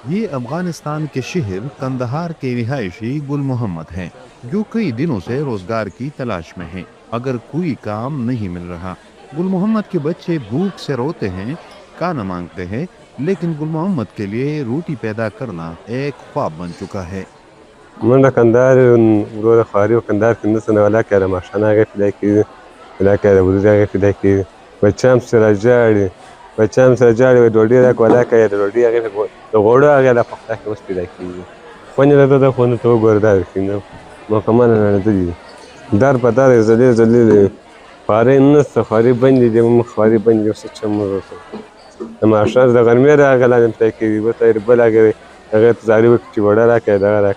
ये अफगानिस्तान के शहर कंदहार के रिहायशी गुल मोहम्मद हैं, जो कई दिनों से रोजगार की तलाश में हैं, मगर कोई काम नहीं मिल रहा। गुल मोहम्मद के बच्चे भूख से रोते हैं, खाना मांगते हैं, लेकिन गुल मोहम्मद के लिए रोटी पैदा करना एक ख्वाब बन चुका है। منډه کندهار ورو د خواري و کندهار کې نه څه نه ولا کړه ماشان هغه پیدا کېږي پیدا کړه ورځ هغه پیدا کېږي بچام سره جاړي بچام سره جاړي ډوډۍ راک ولا کړه د ډوډۍ هغه د غوړو هغه د پخته کې اوس پیدا کېږي خونې د خونه ته وګوردا کینو مکمل نه دی دار په دار زلي زلي خواري نه څه خواري باندې د خواري باندې اوس چمر د ماشان د غرمې راغله د پیدا کېږي به تیر بل هغه هغه زاري وکړي وړه راکړه دا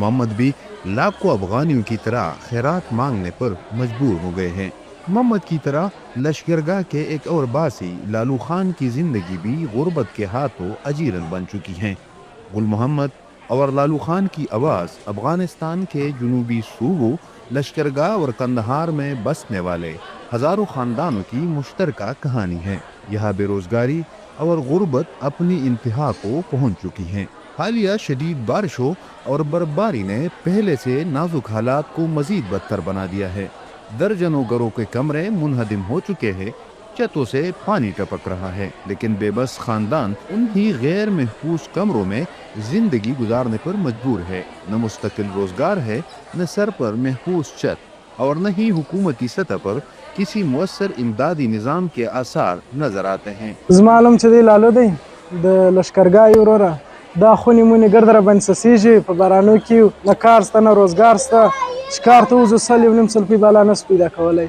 मोहम्मद भी लाखों अफगानियों की तरह खैरात मांगने पर मजबूर हो गए हैं। मोहम्मद की तरह लश्करगाह के एक और बासी लालू खान की जिंदगी भी गुर्बत के हाथों अजीरन बन चुकी है। गुल मोहम्मद और लालू खान की आवाज़ अफगानिस्तान के जुनूबी सूबों लश्करगाह और कंदहार में बसने वाले हजारों खानदानों की मुश्तरका कहानी है। यहाँ बेरोजगारी और गुर्बत अपनी इंतहा को पहुँच चुकी है। हालिया शदीद बारिशों और बर्फबारी ने पहले से नाजुक हालात को मजीद बदतर बना दिया है। दर्जनों घरों के कमरे मुनहदिम हो चुके हैं, छतों से पानी टपक रहा है, लेकिन बेबस खानदान उन्हीं गैर महफूज कमरों में जिंदगी गुजारने पर मजबूर है। न मुस्तकिल रोजगार है, न सर पर महफूज छत और न ही हुकूमती सतह पर किसी मुअस्सर इमदादी निज़ाम के आसार नजर आते हैं। دا خونې مونې ګرد را باندې څڅېږي په بارانو کې نه کار شته نه روزګار شته چې کار ته وځو سل یو نیم سل روپۍ بالا نه شو پیدا کولی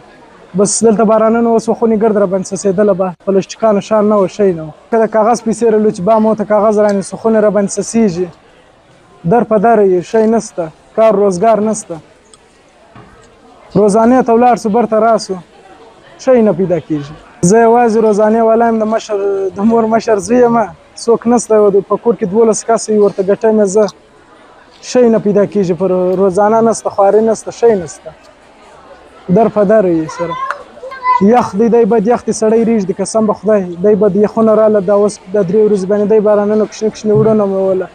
بس دلته بارانونه اوس خونې ګرد را باندې څڅېدله به پلسټیکانو شان نه و شی نه و که د کاغذ پیسې رالو چې با مو ته کاغذ رانیسو خونې را باندې څڅېږي در په در یې شی نشته کار روزګار نشته روزانې ته ولاړ سو برته راسو شی نه پیدا کېږي زه یوازې روزانې والا یم د مور مشر زوی یم څوک نشته په کور کې 12 کسه وي ورته ګټم زه شی نه پیدا کېږي پر روزانه نشته خواري نشته شی نشته در په در یې سره یخ دی باید یخ دی سړی ریږدي قسم به خدای دی باید یخونه راله دا اوس د 3 ورځې باندې دی بارانونو کښنې کښنې وړونه مې وله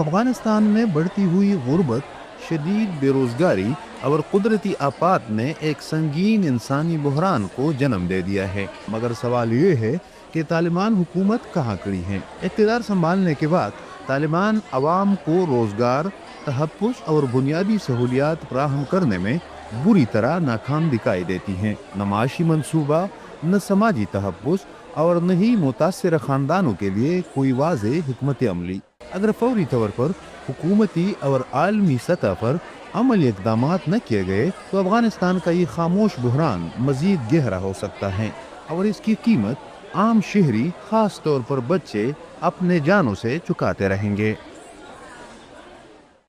अफगानिस्तान में बढ़ती हुई गुर्बत, शदीद बेरोजगारी और कुदरती आफात ने एक संगीन इंसानी बहरान को जन्म दे दिया है। मगर सवाल ये है कि तालिबान हुकूमत कहाँ खड़ी है। इक़्तिदार संभालने के बाद तालिबान अवाम को रोज़गार, तहफ़्फ़ुज़ और बुनियादी सहूलियात फराहम करने में बुरी तरह नाकाम दिखाई देती हैं। न माशी मनसूबा, न समाजी तहफ़्फ़ुज़ और न ही मुतासिर ख़ानदानों के लिए कोई वाज़ेह हिकमत अमली। अगर फौरी तौर पर हुकूमती और आलमी सतह पर अमली इक़दाम न किए गए तो अफ़गानिस्तान का ये खामोश बहरान मज़ीद गहरा हो सकता है और इसकी कीमत आम शहरी, खास तौर पर बच्चे अपने जानों से चुकाते रहेंगे।